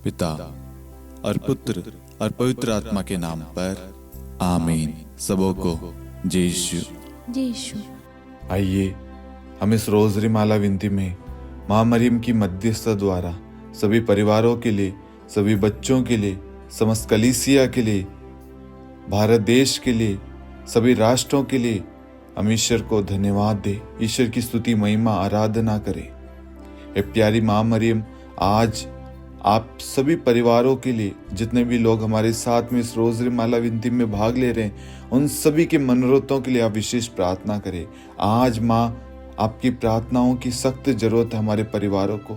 पिता और पुत्र और पवित्र आत्मा के नाम पर आमीन। सबों को जय यीशु। जय यीशु। आइए हम इस रोजरी माला विनती में माँ मरियम की मध्यस्थता द्वारा सभी परिवारों के लिए, सभी बच्चों के लिए, समस्त कलीसिया के लिए, भारत देश के लिए, सभी राष्ट्रों के लिए हम ईश्वर को धन्यवाद दें, ईश्वर की स्तुति महिमा आराधना करें। ए प्यारी माँ मरियम, आज आप सभी परिवारों के लिए, जितने भी लोग हमारे साथ में इस रोजरी माला विनती में भाग ले रहे हैं, उन सभी के मनोरथों के लिए आप विशेष प्रार्थना करें। आज माँ, आपकी प्रार्थनाओं की सख्त जरूरत है हमारे परिवारों को।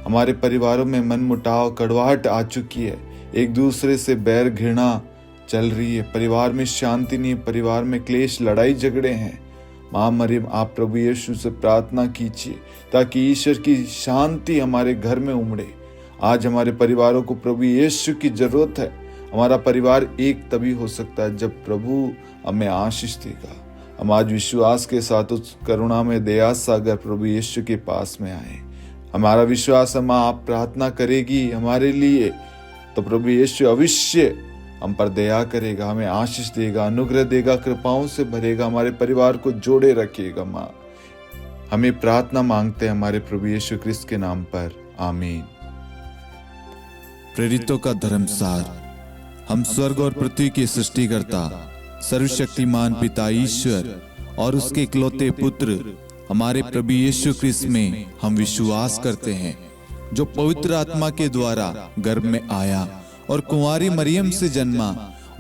हमारे परिवारों में मन मुटाव, कड़वाहट आ चुकी है, एक दूसरे से बैर घृणा चल रही है, परिवार में शांति नहीं है, परिवार में क्लेश, लड़ाई झगड़े हैं। माँ मरियम, आप प्रभु यीशु से प्रार्थना कीजिए ताकि ईश्वर की शांति हमारे घर में उमड़े। आज हमारे परिवारों को प्रभु यीशु की जरूरत है। हमारा परिवार एक तभी हो सकता है जब प्रभु हमें आशीष देगा। हम आज विश्वास के साथ उस करुणा में दया सागर प्रभु यीशु के पास में आए। हमारा विश्वास है माँ, आप प्रार्थना करेगी हमारे लिए तो प्रभु यीशु अवश्य हम पर दया करेगा, हमें आशीष देगा, अनुग्रह देगा, कृपाओं से भरेगा, हमारे परिवार को जोड़े रखिएगा। माँ, हमें प्रार्थना मांगते हैं हमारे प्रभु यीशु क्रिस्त के नाम पर, आमीन। प्रेरितों का धर्मसार। हम स्वर्ग और पृथ्वी के सृष्टिकर्ता सर्वशक्तिमान पिता ईश्वर और उसके इकलौते पुत्र हमारे प्रभु यीशु क्रिस्त में हम विश्वास करते हैं, जो पवित्र आत्मा के द्वारा गर्भ में आया और कुंवारी मरियम से जन्मा।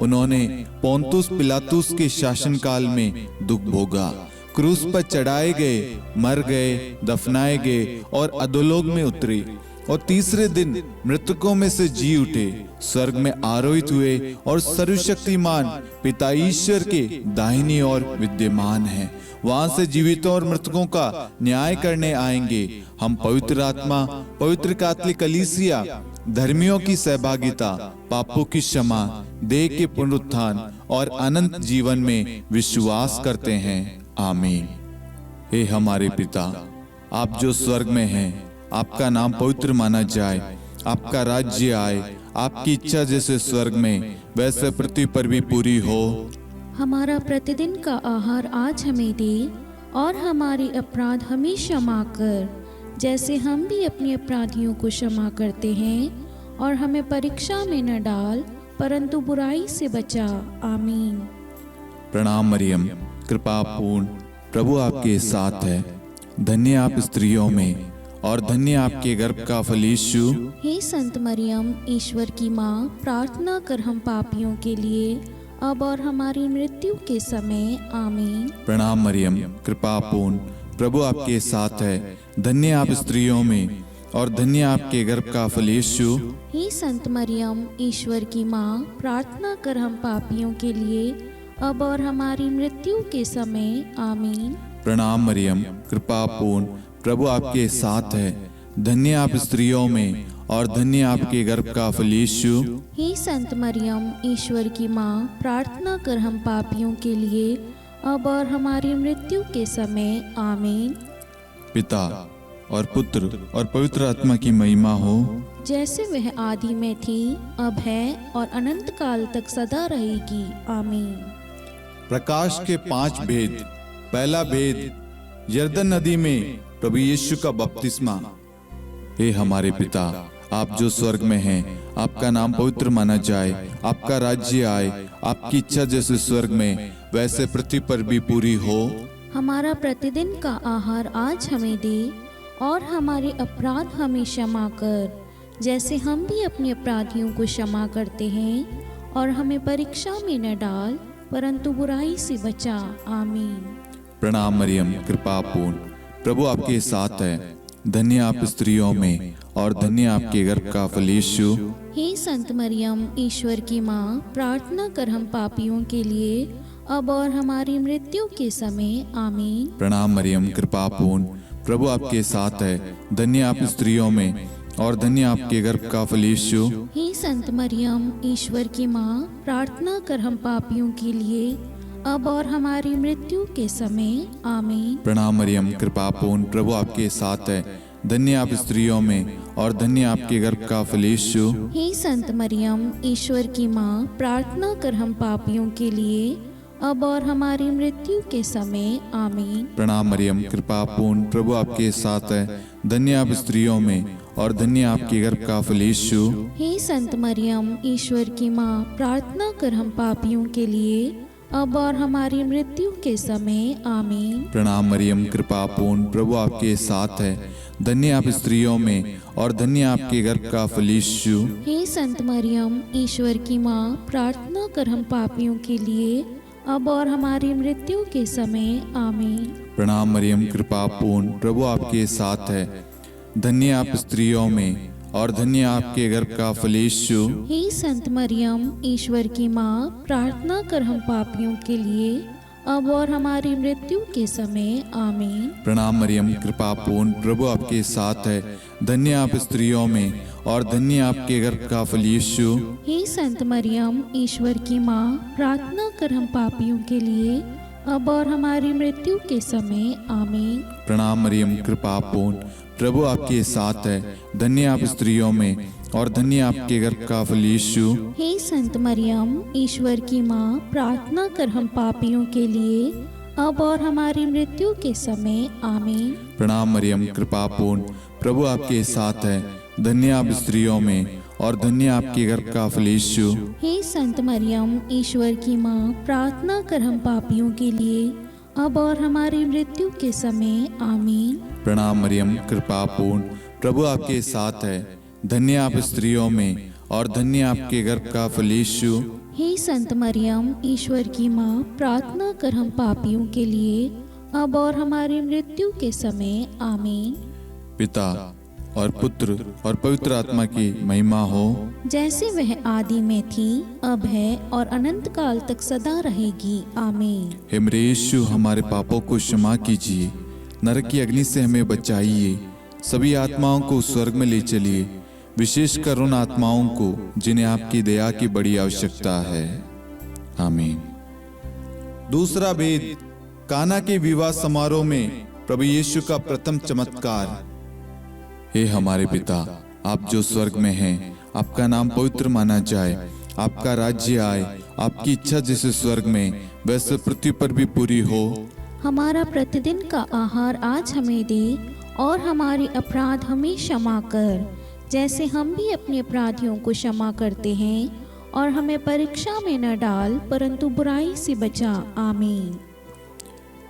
उन्होंने पोंतुस पिलातुस के शासनकाल में दुख भोगा, क्रूस पर चढ़ाए गए, मर गए, दफनाए गए और अधोलोक में उतरे और तीसरे दिन मृतकों में से जी उठे, स्वर्ग में आरोहित हुए और सर्वशक्तिमान पिता ईश्वर के दाहिनी ओर विद्यमान हैं। वहां से जीवितों और मृतकों का न्याय करने आएंगे। हम पवित्र आत्मा, पवित्र कैथोलिक कलीसिया, धर्मियों की सहभागिता, पापों की क्षमा, देह के पुनरुत्थान और अनंत जीवन में विश्वास करते हैं, आमीन। हे हमारे पिता, आप जो स्वर्ग में हैं, आपका नाम पवित्र माना जाए, आपका राज्य आए, आपकी इच्छा जैसे स्वर्ग में वैसे पृथ्वी पर भी पूरी हो। हमारा प्रतिदिन का आहार आज हमें दे और हमारे अपराध हमें क्षमा कर, जैसे हम भी अपने अपराधियों को क्षमा करते हैं, और हमें परीक्षा में न डाल परंतु बुराई से बचा, आमीन। प्रणाम मरियम, कृपा पूर्ण, प्रभु आपके साथ है। धन्य आप स्त्रियों में और धन्य आपके गर्भ का फल यीशु। हे संत मरियम, ईश्वर की माँ, प्रार्थना कर हम पापियों के लिए अब और हमारी मृत्यु के समय, आमीन। प्रणाम मरियम, कृपा पूर्ण, प्रभु आपके साथ है। धन्य आप स्त्रियों में और धन्य आपके गर्भ का फल यीशु। हे संत मरियम, ईश्वर की माँ, प्रार्थना कर हम पापियों के लिए अब और हमारी मृत्यु के समय, आमीन। प्रणाम मरियम, कृपा पूर्ण, प्रभु आपके साथ है। धन्य आप स्त्रियों में और धन्य आपके गर्भ का फल यीशु। हे संत मरियम, ईश्वर की माँ, प्रार्थना कर हम पापियों के लिए अब और हमारी मृत्यु के समय, आमीन। पिता और पुत्र और पवित्र आत्मा की महिमा हो, जैसे वह आदि में थी, अब है और अनंत काल तक सदा रहेगी, आमीन। प्रकाश के 5 भेद। पहला भेद, यरदन नदी में प्रभु यीशु का बपतिस्मा। हे हमारे पिता, आप जो स्वर्ग में हैं, आपका नाम पवित्र माना जाए, आपका राज्य आए, आपकी इच्छा जैसे स्वर्ग में वैसे पृथ्वी पर भी पूरी हो। हमारा प्रतिदिन का आहार आज हमें दे और हमारे अपराध हमें क्षमा कर, जैसे हम भी अपने अपराधियों को क्षमा करते हैं, और हमें परीक्षा में न डाल परंतु बुराई से बचा, आमीन। प्रणाम मरियम, कृपा पूर्ण, प्रभु आपके साथ है। धन्य आप स्त्रियों में और धन्य आपके गर्भ का फल यीशु। हे संत मरियम, ईश्वर की माँ, प्रार्थना कर हम पापियों के लिए अब और हमारी मृत्यु के समय, आमीन। प्रणाम मरियम, कृपा पूर्ण, प्रभु आपके साथ है। धन्य आप स्त्रियों में और धन्य आपके गर्भ का फल यीशु। हे संत मरियम, ईश्वर की माँ, प्रार्थना कर हम पापियों के लिए अब और हमारी मृत्यु के समय, आमीन। प्रणाम मरियम, कृपा पूर्ण, प्रभु आपके साथ है। धन्य आप स्त्रियों में और धन्य आपके गर्भ का फल यीशु। हे संत मरियम, ईश्वर की माँ, प्रार्थना कर हम पापियों के लिए अब और हमारी मृत्यु के समय आमीन। प्रणाम मरियम, कृपा पूर्ण, प्रभु आपके साथ है। धन्य आप स्त्रियों में और धन्य आपके गर्भ का फल यीशु। हे संत मरियम, ईश्वर की माँ, प्रार्थना कर हम पापियों के लिए अब और हमारी मृत्यु के समय आमीन। प्रणाम मरियम, कृपा पूर्ण, प्रभु आपके साथ है। धन्य आप स्त्रियों में और धन्य आपके गर्भ का फल यीशु। हे संत मरियम, ईश्वर की माँ, प्रार्थना कर हम पापियों के लिए अब और हमारी मृत्यु के समय आमीन। प्रणाम मरियम, कृपा पूर्ण, प्रभु आपके साथ है। धन्य आप स्त्रियों में और धन्य आपके गर्भ का फल यीशु। हे संत मरियम, ईश्वर की माँ, प्रार्थना कर हम पापियों के लिए अब और हमारी मृत्यु के समय आमीन। प्रणाम मरियम, कृपा पूर्ण, प्रभु आपके साथ है। धन्य आप स्त्रियों में और धन्य आपके गर्भ का फल यीशु। हे संत मरियम, ईश्वर की माँ, प्रार्थना कर हम पापियों के लिए अब और हमारी मृत्यु के समय आमीन। प्रणाम मरियम, कृपा पूर्ण, प्रभु आपके साथ है। धन्य आप स्त्रियों में और धन्य आपके गर्भ का फल यीशु। हे संत मरियम, ईश्वर की माँ, प्रार्थना कर हम पापियों के लिए अब और हमारी मृत्यु के समय आमीन। प्रणाम मरियम, कृपा पूर्ण, प्रभु आपके साथ है। धन्य आप स्त्रियों में और धन्य आपके गर्भ का फल यीशु। हे संत मरियम, ईश्वर की माँ, प्रार्थना कर हम पापियों के लिए अब और हमारी मृत्यु के समय आमीन। प्रणाम मरियम, कृपा पूर्ण, प्रभु आपके साथ है। धन्य आप स्त्रियों में और धन्य आपके गर्भ का फल यीशु। हे संत मरियम, ईश्वर की माँ, प्रार्थना कर हम पापियों के लिए अब और हमारी मृत्यु के समय आमीन। पिता और पुत्र और पवित्र आत्मा की महिमा हो, जैसे वह आदि में थी, अब है और अनंत काल तक सदा रहेगी आमीन। हे मेरे यीशु, हमारे पापों को क्षमा कीजिए, नरक की अग्नि से हमें बचाइए, सभी आत्माओं को स्वर्ग में ले चलिए, विशेषकर उन आत्माओं को जिन्हें आपकी दया की बड़ी आवश्यकता है। आमीन। दूसरा भेद, काना के विवाह समारोह में प्रभु यीशु का प्रथम चमत्कार। हे हमारे पिता, आप जो स्वर्ग में हैं, आपका नाम पवित्र माना जाए, आपका राज्य आए, आपकी इच्छा जैसे स्वर्ग में वैसे पृथ्वी पर भी पूरी हो। हमारा प्रतिदिन का आहार आज हमें दे और हमारे अपराध हमें क्षमा कर, जैसे हम भी अपने अपराधियों को क्षमा करते हैं, और हमें परीक्षा में न डाल परंतु बुराई से बचा आमीन।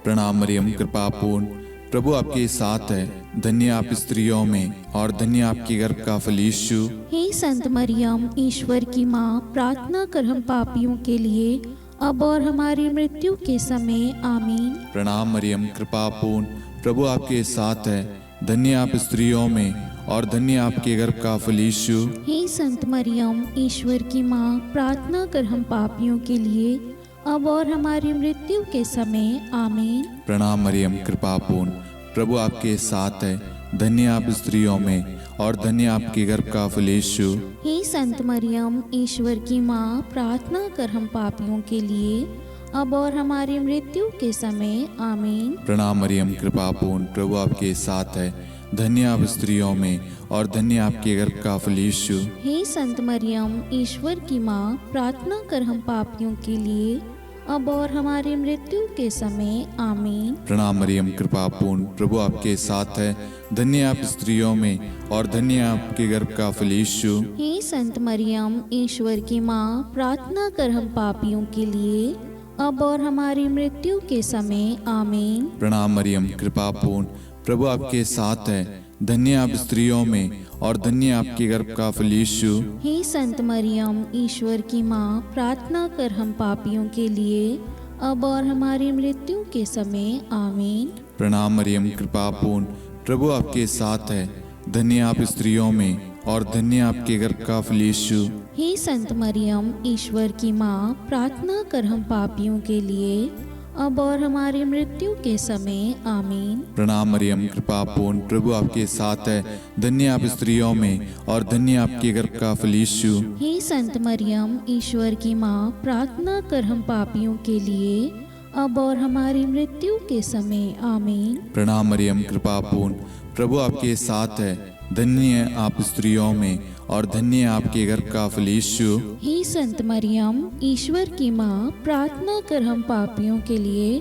प्रणाम मरियम, कृपा पूर्ण, प्रभु आपके साथ है। धन्य आप स्त्रियों में और धन्य आपके गर्भ का फल यीशु। हे संत मरियम, ईश्वर की माँ, प्रार्थना कर हम पापियों के लिए अब और हमारी मृत्यु के समय आमीन। प्रणाम मरियम, कृपा पूर्ण, प्रभु आपके साथ है। धन्य आप स्त्रियों में और धन्य आपके गर्भ का फल यीशु। हे संत मरियम, ईश्वर की माँ, प्रार्थना कर हम पापियों के लिए अब और हमारी मृत्यु के समय आमीन। प्रणाम मरियम, कृपा पूर्ण, प्रभु आपके साथ है। धन्य आप स्त्रियों में और धन्य आपके गर्भ का फल यीशु। हे संत मरियम, ईश्वर की माँ, प्रार्थना कर हम पापियों के लिए अब और हमारी मृत्यु के समय आमीन। प्रणाम मरियम, कृपा पूर्ण, प्रभु आपके साथ है। धन्य आप स्त्रियों में और धन्य आपके गर्भ का फल यीशु। हे संत मरियम, ईश्वर की माँ, प्रार्थना कर हम पापियों के लिए अब और हमारी मृत्यु के समय आमीन। प्रणाम मरियम, कृपा पूर्ण, प्रभु आपके साथ है। धन्य आप स्त्रियों में और धन्य आपके गर्भ का फल यीशु। हे संत मरियम, ईश्वर की माँ, प्रार्थना कर हम पापियों के लिए अब और हमारी मृत्यु के समय आमीन। प्रणाम मरियम, कृपा पूर्ण, प्रभु आपके साथ है। धन्य आप स्त्रियों में और धन्य आपके गर्भ का फल यीशु। हे संत मरियम, ईश्वर की माँ, प्रार्थना कर हम पापियों के लिए अब और हमारी मृत्यु के समय आमीन। प्रणाम मरियम, कृपा पूर्ण, प्रभु आपके साथ है। धन्य आप स्त्रियों में और धन्य आपके गर्भ का फल यीशु। हे संत मरियम, ईश्वर की माँ, प्रार्थना कर हम पापियों के लिए अब और हमारी मृत्यु के समय आमीन। प्रणाम मरियम, कृपा पूर्ण, प्रभु आपके साथ है। धन्य आप स्त्रियों में और धन्य आपके गर्भ का फल यीशु। हे संत मरियम, ईश्वर की माँ, प्रार्थना कर हम पापियों के लिए अब और हमारी मृत्यु के समय आमीन। प्रणाम मरियम, कृपा पूर्ण, प्रभु आपके साथ है। धन्य आप स्त्रियों में और धन्य आपके गर्भ का फल यीशु। हे संत मरियम, ईश्वर की माँ, प्रार्थना कर हम पापियों के लिए,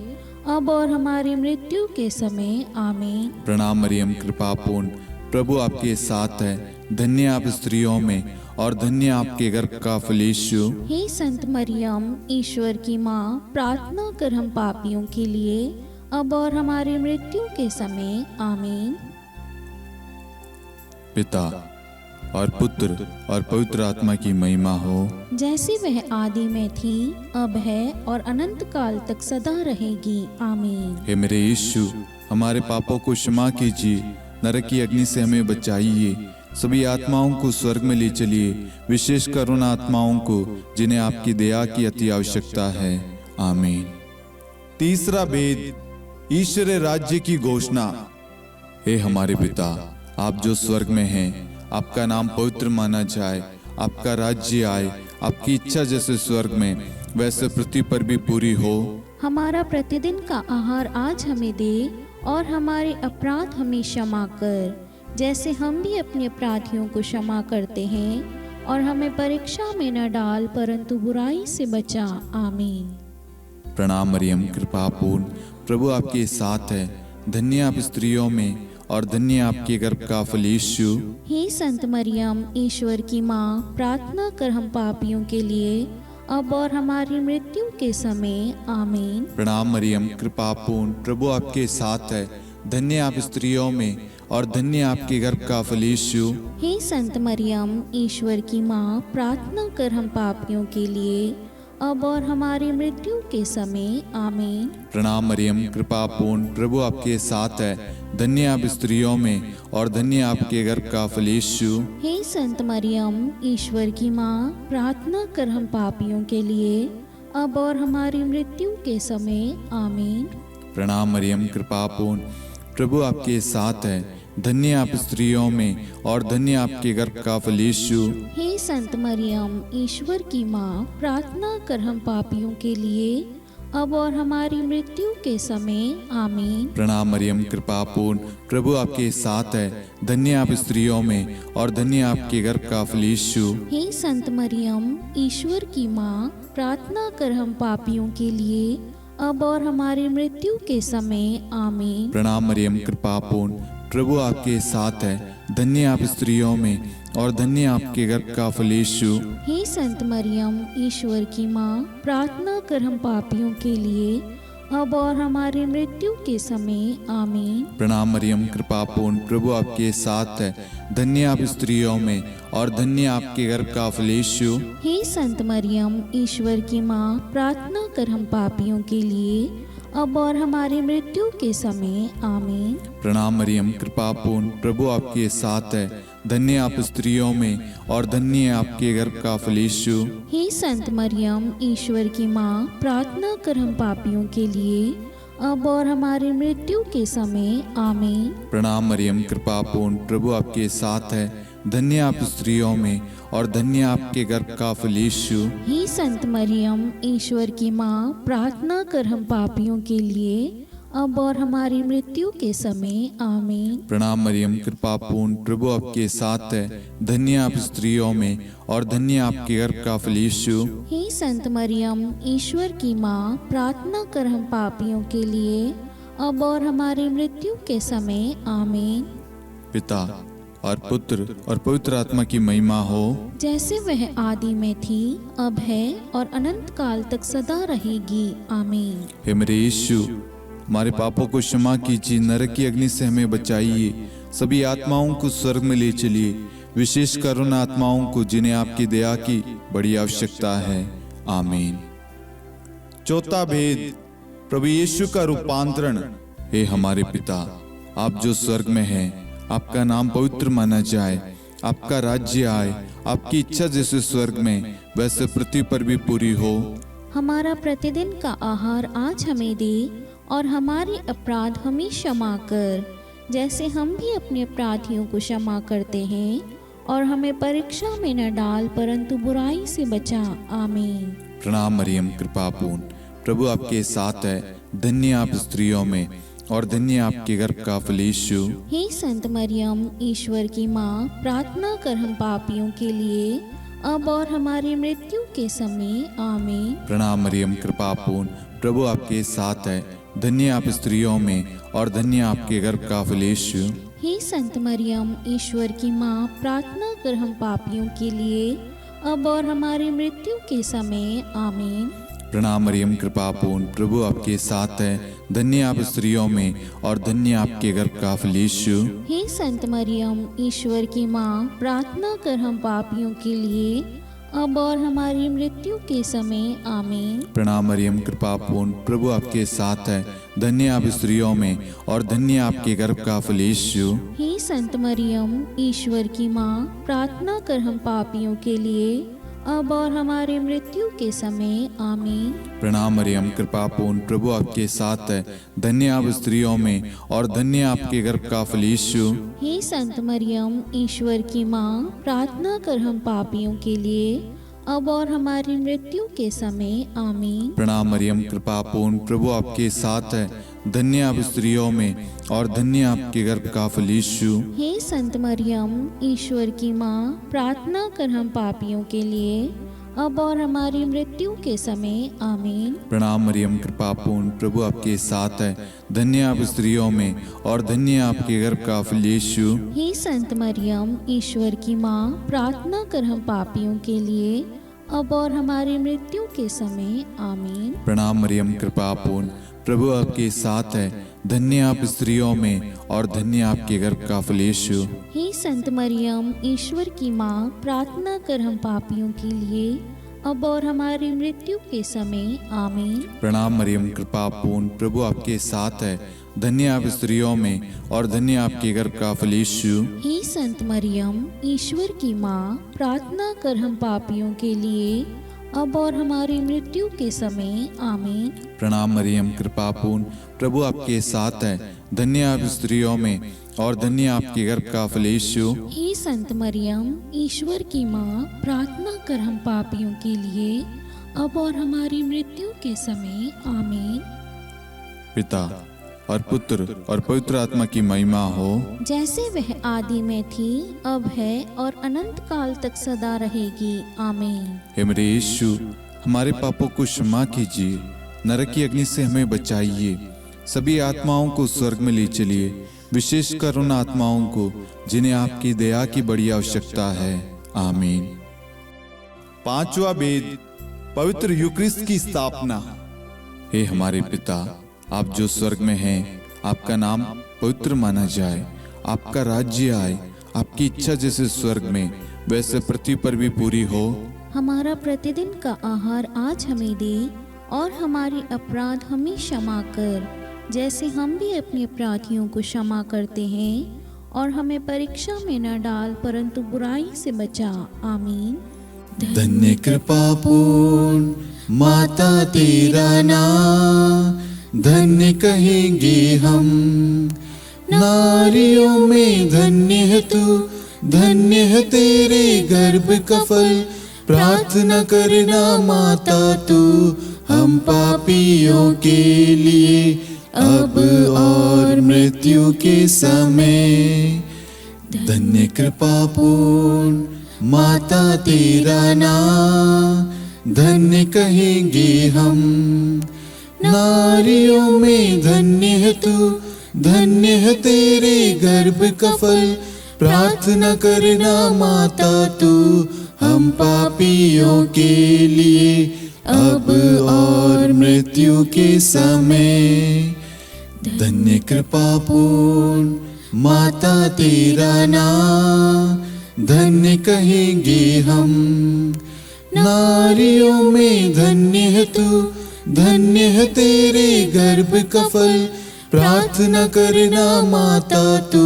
अब और हमारी मृत्यु के समय। आमीन। प्रणाम मरियम, कृपा पूर्ण, प्रभु आपके साथ है। धन्य आप स्त्रियों में और धन्य आपके गर्भ का फल यीशु। हे संत मरियम, ईश्वर की माँ, प्रार्थना कर हम पापियों के लिए, अब और हमारी मृत्यु के समय। आमीन। पिता और पुत्र और पवित्र आत्मा की महिमा हो, जैसे वह आदि में थी, अब है और अनंत काल तक सदा रहेगी। आमीन। हे मेरे यीशु, हमारे पापों को क्षमा कीजिए, नरक की अग्नि से हमें बचाइए, सभी आत्माओं को स्वर्ग में ले चलिए, विशेषकर उन आत्माओं को जिन्हें आपकी दया की अति आवश्यकता है। आमीन। तीसरा भेद, ईश्वर राज्य की घोषणा। हे हमारे पिता, आप जो स्वर्ग में हैं, आपका नाम पवित्र माना जाए, आपका राज्य आए, आपकी इच्छा जैसे स्वर्ग में वैसे पृथ्वी पर भी पूरी हो। हमारा प्रतिदिन का आहार आज हमें दे, और हमारे अपराध हमें क्षमा कर, जैसे हम भी अपने अपराधियों को क्षमा करते हैं, और हमें परीक्षा में न डाल, परंतु बुराई से बचा। आमीन। प्रणाम मरियम, कृपा पूर्ण, प्रभु आपके साथ है। धन्य आप स्त्रियों में और धन्य आपके गर्भ का फल यीशु। हे संत मरियम, ईश्वर की माँ, प्रार्थना कर हम पापियों के लिए, अब और हमारी मृत्यु के समय। आमीन। प्रणाम मरियम, कृपा पूर्ण, प्रभु आपके साथ है। धन्य आप स्त्रियों में और धन्य आपके गर्भ का फल यीशु। हे संत मरियम, ईश्वर की माँ, प्रार्थना कर हम पापियों के लिए, अब और हमारी मृत्यु के समय। आमीन। प्रणाम मरियम, कृपा पूर्ण, प्रभु आपके साथ है। धन्य आप स्त्रियों में और धन्य आपके गर्भ का फल यीशु। हे संत मरियम, ईश्वर की माँ, प्रार्थना कर हम पापियों के लिए, अब और हमारी मृत्यु के समय। आमीन। प्रणाम मरियम, कृपा पूर्ण, प्रभु आपके साथ है। धन्य आप स्त्रियों में और धन्य आपके गर्भ का फल यीशु। हे संत मरियम, ईश्वर की माँ, प्रार्थना कर हम पापियों के लिए, अब और हमारी मृत्यु के समय। आमीन। प्रणाम मरियम, कृपा पूर्ण, प्रभु आपके साथ है। धन्य आप स्त्रियों में और धन्य आपके गर्भ का फल यीशु। हे संत मरियम, ईश्वर की माँ, प्रार्थना कर हम पापियों के लिए, अब और हमारी मृत्यु के समय। आमीन। प्रणाम मरियम, कृपा पूर्ण, प्रभु आपके साथ है। धन्य आप स्त्रियों में और धन्य आपके गर्भ का फल यीशु। हे संत मरियम, ईश्वर की माँ, प्रार्थना कर हम पापियों के लिए, अब और हमारी मृत्यु के समय। आमीन। प्रणाम मरियम, कृपा पूर्ण, प्रभु आपके साथ है। धन्य आप स्त्रियों में और धन्य आपके गर्भ का फल यीशु। हे संत मरियम, ईश्वर की माँ, प्रार्थना कर हम पापियों के लिए, अब और हमारी मृत्यु के समय। आमीन। प्रणाम मरियम, कृपा पूर्ण, प्रभु आपके साथ है। धन्य आप स्त्रियों में और धन्य आपके गर्भ का फल यीशु। हे संत मरियम, ईश्वर की माँ, प्रार्थना कर हम पापियों के लिए, अब और हमारी मृत्यु के समय। आमीन। प्रणाम मरियम, कृपा पूर्ण, प्रभु आपके साथ है। धन्य आप स्त्रियों में और धन्य आपके गर्भ का फल यीशु। हे संत मरियम, ईश्वर की माँ, प्रार्थना कर हम पापियों के लिए, अब और हमारी मृत्यु के समय। आमीन। प्रणाम मरियम, कृपा पूर्ण, प्रभु आपके साथ है। धन्य आप स्त्रियों में और धन्य आपके गर्भ का फल यीशु। हे संत मरियम, ईश्वर की माँ, प्रार्थना कर हम पापियों के लिए, अब और हमारी मृत्यु के समय। आमीन। पिता और पुत्र और पवित्र आत्मा की महिमा हो, जैसे वह आदि में थी, अब है और अनंत काल तक सदा रहेगी। आमीन। हे मेरे यीशु, हमारे पापों को क्षमा कीजिए, नरक की अग्नि से हमें बचाइए, सभी आत्माओं को स्वर्ग में ले चलिए, विशेषकर उन आत्माओं को जिन्हें आपकी दया की बड़ी आवश्यकता है। आमीन। चौथा भेद, प्रभु यीशु का रूपांतरण। हे हमारे पिता, आप जो स्वर्ग में हैं, आपका नाम पवित्र माना जाए, आपका राज्य आए, आपकी इच्छा जैसे स्वर्ग में वैसे पृथ्वी पर भी पूरी हो। हमारा प्रतिदिन का आहार आज हमें दे, और हमारे अपराध हमें क्षमा कर, जैसे हम भी अपने अपराधियों को क्षमा करते हैं, और हमें परीक्षा में न डाल, परंतु बुराई से बचा। आमीन। प्रणाम मरियम, कृपा पूर्ण, प्रभु आपके साथ है। धन्य आप स्त्रियों में और धन्य आपके गर्भ का फल यीशु। हे संत मरियम, ईश्वर की माँ, प्रार्थना कर हम पापियों के लिए, अब और हमारी मृत्यु के समय, आमीन। प्रणाम मरियम, कृपा पूर्ण, प्रभु आपके साथ है। धन्य आप स्त्रियों में और धन्य आपके गर्भ का फल यीशु। हे संत मरियम, ईश्वर की माँ, प्रार्थना कर हम पापियों के लिए, अब और हमारी मृत्यु के समय, आमीन। प्रणाम मरियम, कृपा पूर्ण, प्रभु आपके साथ है। धन्य आप स्त्रियों में और धन्य आपके गर्भ का फल यीशु। हे संत मरियम, ईश्वर की माँ, प्रार्थना कर हम पापियों के लिए, अब और हमारी मृत्यु के समय, आमीन। प्रणाम मरियम, कृपा पूर्ण, प्रभु आपके साथ है। धन्य आप स्त्रियों में और धन्य आपके गर्भ का फल यीशु। हे संत मरियम, ईश्वर की माँ, प्रार्थना कर हम पापियों के लिए, अब और हमारी मृत्यु के समय, आमीन। प्रणाम मरियम, कृपा पूर्ण, प्रभु आपके साथ है। धन्य आप स्त्रियों में और धन्य आपके गर्भ का फल यीशु। हे संत मरियम, ईश्वर की माँ, प्रार्थना कर हम पापियों के लिए, अब और हमारी मृत्यु के समय, आमीन। प्रणाम मरियम, कृपा पूर्ण, प्रभु आपके साथ है। धन्य आप स्त्रियों में और धन्य आपके गर्भ का फल यीशु। हे संत मरियम, ईश्वर की माँ, प्रार्थना कर हम पापियों के लिए, अब और हमारी मृत्यु के समय, आमीन। प्रणाम मरियम, कृपा पूर्ण, प्रभु आपके साथ है। धन्य आप स्त्रियों में और धन्य आपके गर्भ का फल यीशु। हे संत मरियम, ईश्वर की माँ, प्रार्थना कर हम पापियों के लिए, अब और हमारी मृत्यु के समय, आमीन। प्रणाम मरियम, कृपा पूर्ण, प्रभु आपके साथ है। धन्य आप स्त्रियों में और धन्य आपके गर्भ का फल यीशु। हे संत मरियम, ईश्वर की माँ, प्रार्थना कर हम पापियों के लिए, अब और हमारी मृत्यु के समय, आमीन। प्रणाम मरियम, कृपा पूर्ण, प्रभु आपके साथ है। धन्य आप स्त्रियों में और धन्य आपके गर्भ का फल यीशु। हे संत मरियम, ईश्वर की माँ, प्रार्थना कर हम पापियों के लिए, अब और हमारी मृत्यु के समय, आमीन। प्रणाम मरियम, कृपा पूर्ण, प्रभु आपके साथ है। धन्य आप स्त्रियों में और धन्य आपके गर्भ का फल यीशु। हे संत मरियम, ईश्वर की माँ, प्रार्थना कर हम पापियों के लिए, अब और हमारी मृत्यु के समय, आमीन। पिता और पुत्र और पवित्र आत्मा की महिमा हो, जैसे वह आदि में थी, अब है और अनंत काल तक सदा रहेगी, आमीन। हे मेरे यीशु, हमारे पापों को क्षमा कीजिए, नरक की अग्नि से हमें बचाइए, सभी आत्माओं को स्वर्ग में ले चलिए, विशेषकर उन आत्माओं को जिन्हें आपकी दया की बड़ी आवश्यकता है, आमीन। पांचवा वेद, पवित्र यूक्रिस्ट की स्थापना। हे हमारे पिता, आप जो स्वर्ग में हैं, आपका नाम पवित्र माना जाए, आपका राज्य आए, आपकी इच्छा जैसे स्वर्ग में वैसे पृथ्वी पर भी पूरी हो। हमारा प्रतिदिन का आहार आज हमें दे, और हमारे अपराध हमें क्षमा कर, जैसे हम भी अपने अपराधियों को क्षमा करते हैं, और हमें परीक्षा में न डाल, परंतु बुराई से बचा, आमीन। धन्य कृपा पूर्ण माता तेरा नाम, धन्य कहेंगे हम, नारियों में धन्य है तू, धन्य है तेरे गर्भ का फल। प्रार्थना करना माता तू, हम पापियों के लिए, अब और मृत्यु के समय। धन्य कृपा पूर्ण माता तेरा नाम, धन्य कहेंगे हम, नारियों में धन्य है तू, धन्य है तेरे गर्भ का फल। प्रार्थना करना माता तू, हम पापियों के लिए, अब और मृत्यु के समय। धन्य कृपा पूर्ण माता तेरा नाम, धन्य कहेंगे हम, नारियों में धन्य है तू, धन्य है तेरे गर्भ का फल। प्रार्थना करना माता तू,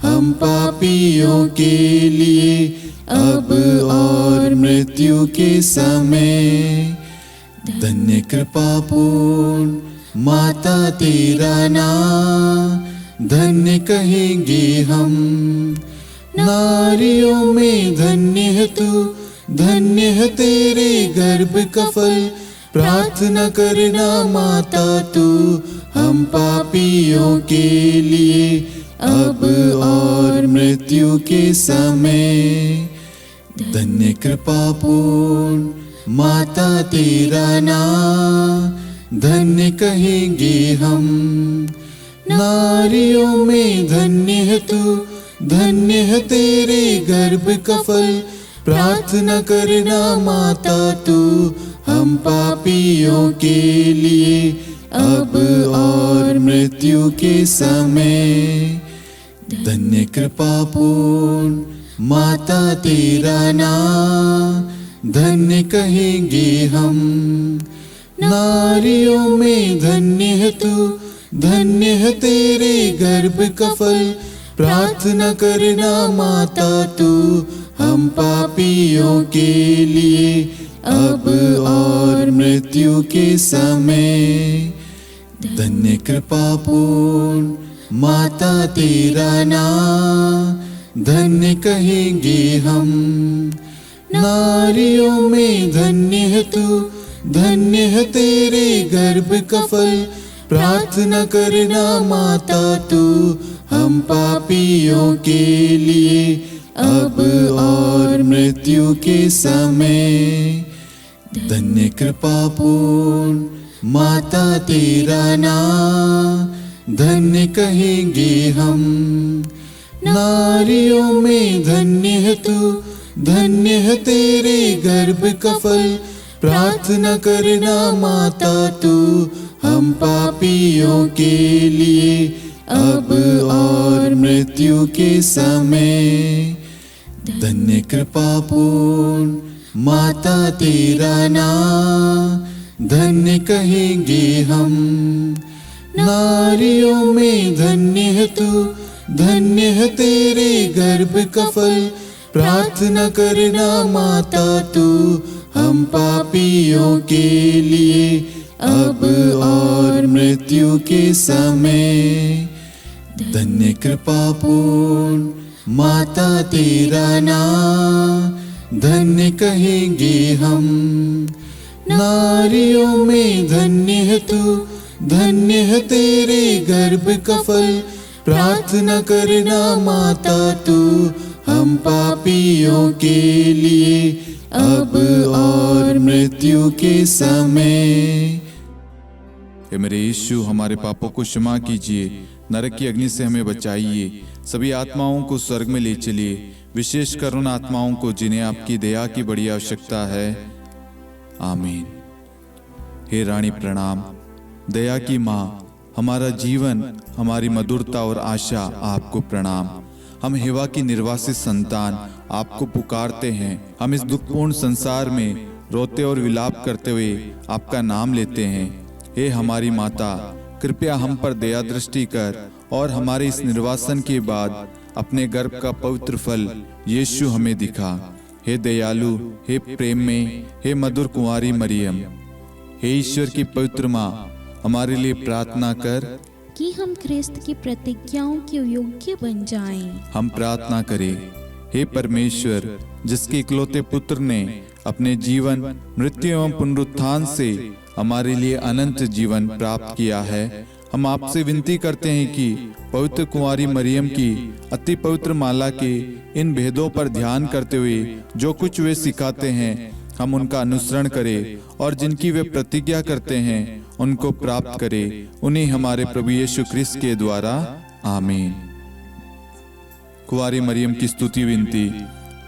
हम पापियों के लिए, अब और मृत्यु के समय। धन्य कृपा पूर्ण माता तेरा नाम, धन्य कहेंगे हम, नारियों में धन्य है तू, धन्य है तेरे गर्भ का फल। प्रार्थना करना माता तू, हम पापियों के लिए अब और मृत्यु के समय। धन्य कृपा पूर्ण माता तेरा नाम, धन्य कहेंगे हम। नारियों में धन्य है तू, धन्य है तेरे गर्भ का फल। प्रार्थना करना माता तू हम पापियों के लिए अब और मृत्यु के समय। धन्य कृपा पूर्ण माता तेरा नाम, धन्य कहेंगे हम। नारियों में धन्य है तू, धन्य है तेरे गर्भ का फल। प्रार्थना करना माता तू हम पापियों के लिए अब और मृत्यु के समय। धन्य कृपा पूर्ण माता तेरा नाम, धन्य कहेंगे हम। नारियों में धन्य है तू, धन्य है तेरे गर्भ का फल। प्रार्थना करना माता तू हम पापियों के लिए अब और मृत्यु के समय। धन्य कृपा पूर्ण माता तेरा नाम, धन्य कहेंगे हम। नारियों में धन्य है तू, धन्य है तेरे गर्भ का फल। प्रार्थना करना माता तू हम पापियों के लिए अब और मृत्यु के समय। धन्य कृपा पूर्ण माता तेरा नाम, धन्य कहेंगे हम। नारियों में धन्य है तू, धन्य है तेरे गर्भ का फल। प्रार्थना करना माता तू हम पापियों के लिए अब और मृत्यु के समय। धन्य कृपा पूर्ण माता तेरा नाम, धन्य कहेंगे हम। नारियों में धन्य है तू, धन्य है तेरे गर्भ का फल। प्रार्थना करना माता तू हम पापियों के लिए अब और मृत्यु के समय। हे मेरे यीशु, हमारे पापों को क्षमा कीजिए, नरक की अग्नि से हमें बचाइए, सभी आत्माओं को स्वर्ग में ले चलिए, विशेषकर उन आत्माओं को जिन्हें आपकी दया की बड़ी आवश्यकता है। आमीन। हे रानी प्रणाम, दया की माँ, हमारा जीवन, हमारी मधुरता और आशा आपको प्रणाम। हम हिवा की निर्वासित संतान आपको पुकारते हैं। हम इस दुखपूर्ण संसार में रोते और विलाप करते हुए आपका नाम लेते हैं। हे हमारी माता, कृपया हम पर दया दृष्टि कर और हमारे इस निर्वासन के बाद अपने गर्भ का पवित्र फल यीशु हमें दिखा। हे दयालु, हे प्रेम में, हे मधुर कुंवारी मरियम, हे ईश्वर की पवित्र माँ, हमारे लिए प्रार्थना कर कि हम ख्रिस्त की प्रतिज्ञाओं के योग्य बन जाएं। हम प्रार्थना करें। हे परमेश्वर, जिसके इकलौते पुत्र ने अपने जीवन, मृत्यु एवं पुनरुत्थान से हमारे लिए अनंत जीवन प्राप्त किया है, हम आपसे विनती करते हैं कि पवित्र कुंवारी मरियम की अति पवित्र माला के इन भेदों पर ध्यान करते हुए जो कुछ वे सिखाते हैं, हम उनका अनुसरण करें और जिनकी वे प्रतिज्ञा करते हैं उनको प्राप्त करें। उन्हीं हमारे प्रभु यीशु ख्रिस्त के द्वारा। आमीन। कुंवारी मरियम की स्तुति विनती।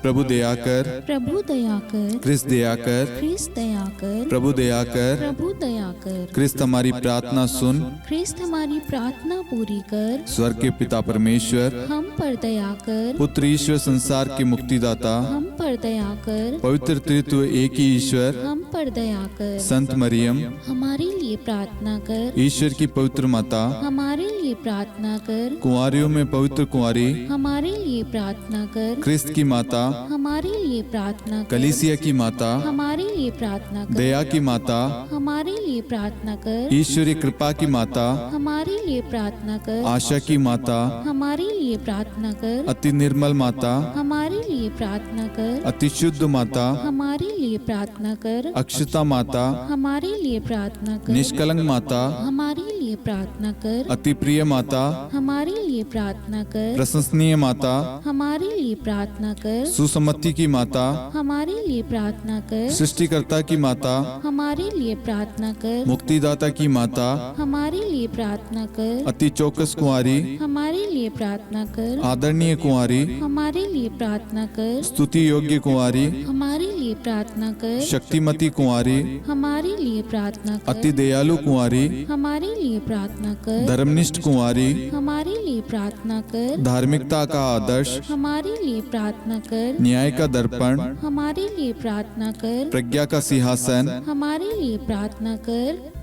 प्रभु दया कर, प्रभु दया कर, ख्रिस्त दया कर, ख्रिस्त दया कर, प्रभु दया कर, प्रभु दया कर, ख्रिस्त हमारी प्रार्थना सुन, ख्रिस्त हमारी प्रार्थना पूरी कर, स्वर्ग के पिता परमेश्वर, हम पर दया कर, पुत्र ईश्वर संसार के मुक्तिदाता, हम पर दया कर, पवित्र त्रित्व एक ही ईश्वर, हम पर दया कर, संत मरियम, हमारे लिए प्रार्थना कर, ईश्वर की pवित्र माता, हमारे लिए प्रार्थना कर, कुंवारियों में पवित्र कुंवारी, हमारे लिए प्रार्थना कर, ख्रिस्त की माता, हमारे लिए प्रार्थना कर। कलीसिया की माता, हमारे लिए प्रार्थना कर। दया की माता, हमारे लिए प्रार्थना कर। ईश्वरीय कृपा की माता, हमारे लिए प्रार्थना कर। आशा की माता, हमारे लिए प्रार्थना कर। अति निर्मल माता, हमारे लिए प्रार्थना कर। अति शुद्ध माता, हमारे लिए प्रार्थना कर। अक्षता माता, हमारे लिए प्रार्थना कर। निष्कलंक माता, हमारे लिए प्रार्थना कर। अति प्रिय माता, हमारे लिए प्रार्थना कर। प्रशंसनीय माता, हमारे लिए प्रार्थना कर। सुसम्मति की माता, हमारे लिए प्रार्थना कर। सृष्टिकर्ता की माता, हमारे लिए प्रार्थना कर। मुक्तिदाता की माता, हमारे लिए प्रार्थना कर। अति चौकस कुंवारी, हमारे लिए प्रार्थना कर। आदरणीय कुंवारी, हमारे लिए प्रार्थना कर। स्तुति योग्य कुंवारी, हमारे लिए प्रार्थना कर। शक्तिमती कुंवारी, हमारे लिए प्रार्थना कर। अति दयालु कुंवारी, हमारे लिए प्रार्थना कर। धर्मनिष्ठ कुंवारी, हमारे लिए प्रार्थना कर। धार्मिकता का आदर्श, हमारे लिए प्रार्थना कर। न्याय का दर्पण, हमारे लिए प्रार्थना कर। प्रज्ञा का सिंहासन, हमारे लिए प्रार्थना कर।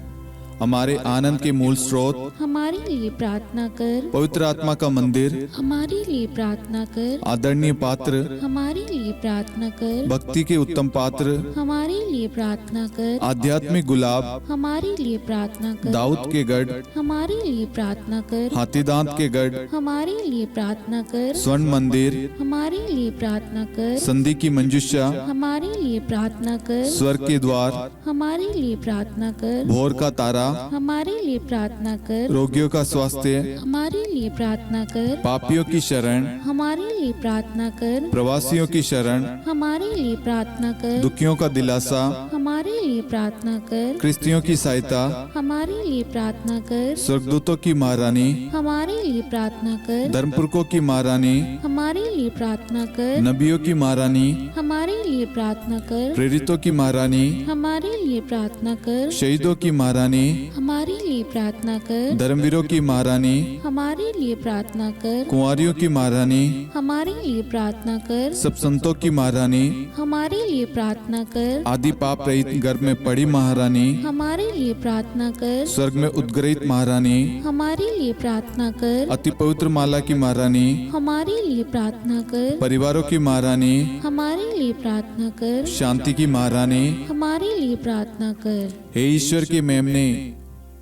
हमारे आनंद के मूल स्रोत, हमारे लिए प्रार्थना कर। पवित्र आत्मा का मंदिर, हमारे लिए प्रार्थना कर। आदरणीय पात्र, हमारे लिए प्रार्थना कर। भक्ति के उत्तम पात्र, हमारे लिए प्रार्थना कर। आध्यात्मिक गुलाब, हमारे लिए प्रार्थना कर। दाऊद के गढ़, हमारे लिए प्रार्थना कर। हाथीदांत के गढ़, हमारे लिए प्रार्थना कर। स्वर्ण मंदिर, हमारे लिए प्रार्थना कर। संधि की मंजुषा, हमारे लिए प्रार्थना कर। स्वर्ग के द्वार, हमारे लिए प्रार्थना कर। भोर का तारा, हमारे लिए प्रार्थना कर। रोगियों का स्वास्थ्य, हमारे लिए प्रार्थना कर। पापियों की शरण, हमारे लिए प्रार्थना कर। प्रवासियों की शरण, हमारे लिए प्रार्थना कर। दुखियों का दिलासा, हमारे लिए प्रार्थना कर। क्रिस्तियों की सहायता, हमारे लिए प्रार्थना कर। स्वर्गदूतों की महारानी, हमारे लिए प्रार्थना कर। धर्मपुरखों की महारानी, हमारे लिए प्रार्थना कर। नबियों की महारानी, हमारे लिए प्रार्थना कर। प्रेरितों की महारानी, हमारे लिए प्रार्थना कर। शहीदों की महारानी, हमारे लिए प्रार्थना कर। धर्मवीरों की महारानी, हमारे लिए प्रार्थना कर। कुंवारियों की महारानी, हमारे लिए प्रार्थना कर। सब संतों की महारानी, हमारे लिए प्रार्थना कर। आदि पाप रहित गर्भ में पड़ी महारानी, हमारे लिए प्रार्थना कर। स्वर्ग में उद्ग्रहित महारानी, हमारे लिए प्रार्थना कर। अति पवित्र माला की महारानी, हमारे लिए प्रार्थना कर। परिवारों की महारानी, हमारे लिए प्रार्थना कर। शांति की महारानी, हमारे लिए प्रार्थना कर। हे ईश्वर के मेमने,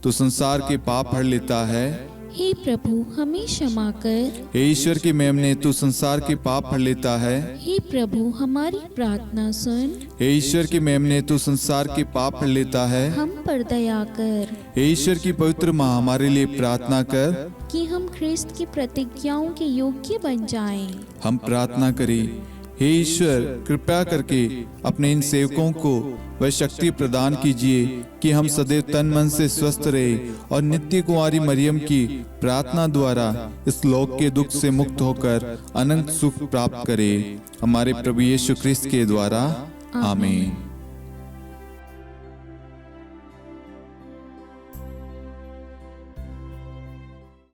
तो संसार के पाप हर लेता है। हे प्रभु हमें क्षमा कर। हे ईश्वर के मेमने, तू संसार के पाप हर लेता है। हे प्रभु हमारी प्रार्थना सुन। हे ईश्वर के मेमने, तू संसार के पाप हर लेता है। हम पर दया कर हे ईश्वर की पवित्र माँ, हमारे लिए प्रार्थना कर। कि हम ख्रिस्त की प्रतिज्ञाओं के योग्य बन जाएं। हम प्रार्थना करें। हे ईश्वर, कृपया करके अपने इन सेवकों को वह शक्ति प्रदान कीजिए कि हम सदैव तन मन से स्वस्थ रहे और नित्य कुंवारी मरियम की प्रार्थना द्वारा इस लोक के दुख से मुक्त होकर अनंत सुख प्राप्त करें। हमारे प्रभु यीशु ख्रिस्त के द्वारा, आमीन।